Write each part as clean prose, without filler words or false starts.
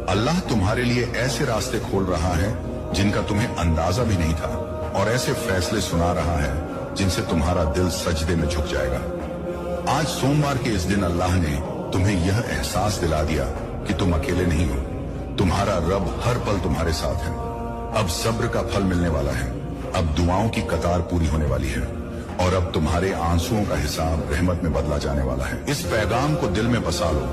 अल्लाह तुम्हारे लिए ऐसे रास्ते खोल रहा है जिनका तुम्हें अंदाजा भी नहीं था, और ऐसे फैसले सुना रहा है जिनसे तुम्हारा दिल सजदे में झुक जाएगा। आज सोमवार के इस दिन अल्लाह ने तुम्हें यह एहसास दिला दिया कि तुम अकेले नहीं हो, तुम्हारा रब हर पल तुम्हारे साथ है। अब सब्र का फल मिलने वाला है, अब दुआओं की कतार पूरी होने वाली है, और अब तुम्हारे आंसुओं का हिसाब रहमत में बदला जाने वाला है। इस पैगाम को दिल में बसा लो,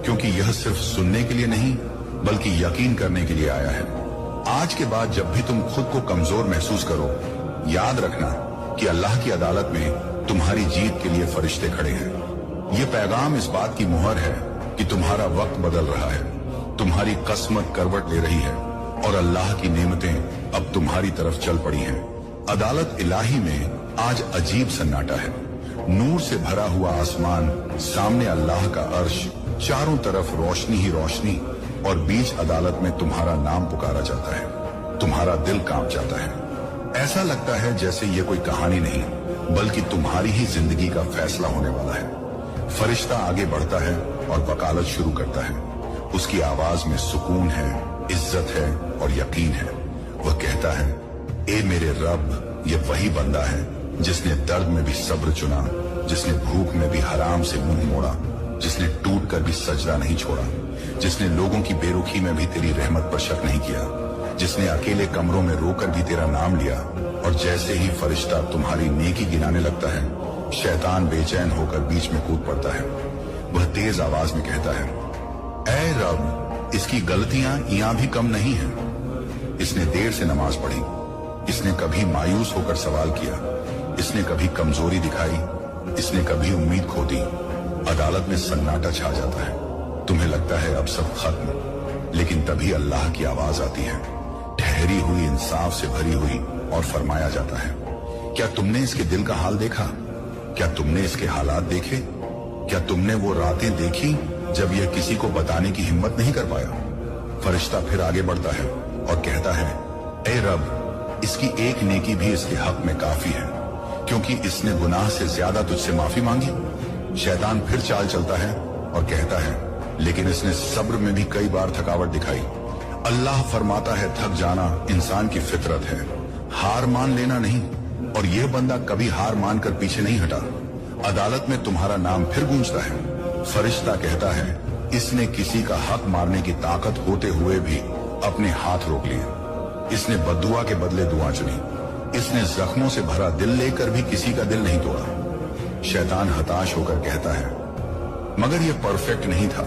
क्योंकि यह सिर्फ सुनने के लिए नहीं बल्कि यकीन करने के लिए आया है। आज के बाद जब भी तुम खुद को कमजोर महसूस करो, याद रखना कि अल्लाह की अदालत में तुम्हारी जीत के लिए फरिश्ते खड़े हैं। ये पैगाम इस बात की मुहर है कि तुम्हारा वक्त बदल रहा है, तुम्हारी किस्मत करवट ले रही है, और अल्लाह की नेमतें अब तुम्हारी तरफ चल पड़ी हैं। अदालत इलाही में आज अजीब सन्नाटा है। नूर से भरा हुआ आसमान, सामने अल्लाह का अर्श, चारों तरफ रोशनी ही रोशनी, और बीच अदालत में तुम्हारा नाम पुकारा जाता है। तुम्हारा दिल कांप जाता है। ऐसा लगता है जैसे ये कोई कहानी नहीं बल्कि तुम्हारी ही जिंदगी का फैसला होने वाला है। फरिश्ता आगे बढ़ता है और वकालत शुरू करता है। उसकी आवाज में सुकून है, इज्जत है और यकीन है। वह कहता है, ए मेरे रब, ये वही बंदा है जिसने दर्द में भी सब्र चुना, जिसने भूख में भी हराम से मुंह मोड़ा, जिसने टूट कर भी सजदा नहीं छोड़ा, जिसने लोगों की बेरुखी में भी तेरी रहमत पर शक नहीं किया, जिसने अकेले कमरों में रोकर भी तेरा नाम लिया। और जैसे ही फरिश्ता तुम्हारी नेकी गिनाने लगता है, शैतान बेचैन होकर बीच में कूद पड़ता है। वह तेज आवाज में कहता है, ऐ रब, इसकी गलतियां यहाँ भी कम नहीं हैं। इसने देर से नमाज पढ़ी, इसने कभी मायूस होकर सवाल किया, इसने कभी कमजोरी दिखाई, इसने कभी उम्मीद खो दी। अदालत में सन्नाटा छा जाता है। तुम्हें लगता है अब सब खत्म, लेकिन तभी अल्लाह की आवाज आती है, ठहरी हुई, इंसाफ से भरी हुई, और फरमाया जाता है, क्या तुमने इसके दिल का हाल देखा? क्या तुमने इसके हालात देखे? क्या तुमने वो रातें देखी जब यह किसी को बताने की हिम्मत नहीं कर पाया? फरिश्ता फिर आगे बढ़ता है और कहता है, ए रब, इसकी एक नेकी भी इसके हक में काफी है, क्योंकि इसने गुनाह से ज्यादा तुझसे माफी मांगी। शैतान फिर चाल चलता है और कहता है, लेकिन इसने सब्र में भी कई बार थकावट दिखाई। अल्लाह फरमाता है, थक जाना इंसान की फितरत है, हार मान लेना नहीं। और यह बंदा कभी हार मानकर पीछे नहीं हटा। अदालत में तुम्हारा नाम फिर गूंजता है। फरिश्ता कहता है, इसने किसी का हक मारने की ताकत होते हुए भी अपने हाथ रोक लिए। इसने बद्दुआ के बदले दुआ चुनी। इसने जख्मों से भरा दिल लेकर भी किसी का दिल नहीं तोड़ा। शैतान हताश होकर कहता है, मगर यह परफेक्ट नहीं था,